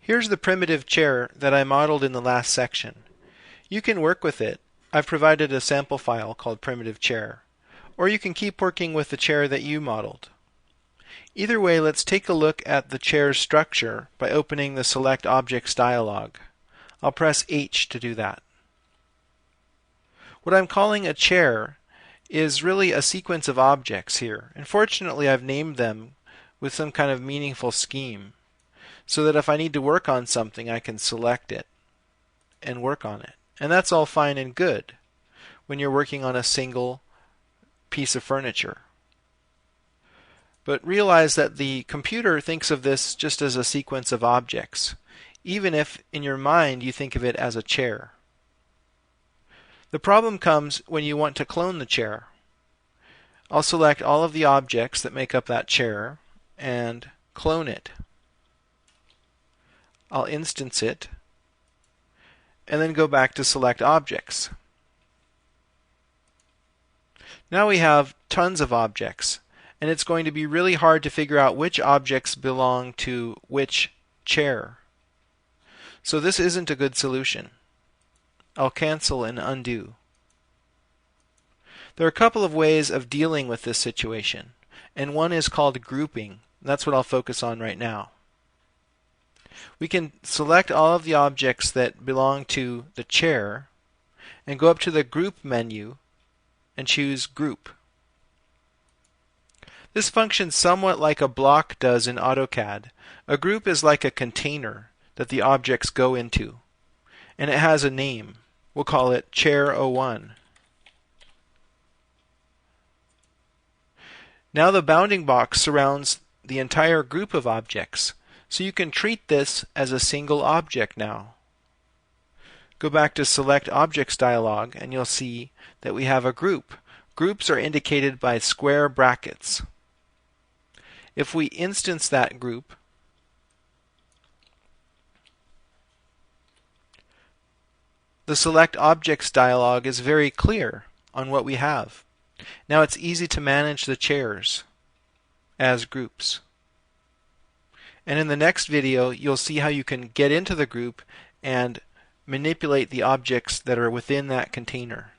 Here's the primitive chair that I modeled in the last section. You can work with it. I've provided a sample file called primitive chair. Or you can keep working with the chair that you modeled. Either way, let's take a look at the chair's structure by opening the Select Objects dialog. I'll press H to do that. What I'm calling a chair is really a sequence of objects here. And fortunately, I've named them with some kind of meaningful scheme, so that if I need to work on something, I can select it and work on it. And that's all fine and good when you're working on a single piece of furniture. But realize that the computer thinks of this just as a sequence of objects, even if in your mind you think of it as a chair. The problem comes when you want to clone the chair. I'll select all of the objects that make up that chair and clone it. I'll instance it and then go back to Select Objects. Now we have tons of objects, and it's going to be really hard to figure out which objects belong to which chair. So this isn't a good solution. I'll cancel and undo. There are a couple of ways of dealing with this situation, and one is called grouping. That's what I'll focus on right now. We can select all of the objects that belong to the chair and go up to the Group menu and choose Group. This functions somewhat like a block does in AutoCAD. A group is like a container that the objects go into, and it has a name. We'll call it Chair 01. Now the bounding box surrounds the entire group of objects, so you can treat this as a single object now. Go back to Select Objects dialog and you'll see that we have a group. Groups are indicated by square brackets. If we instance that group, the Select Objects dialog is very clear on what we have. Now it's easy to manage the chairs as groups. And in the next video, you'll see how you can get into the group and manipulate the objects that are within that container.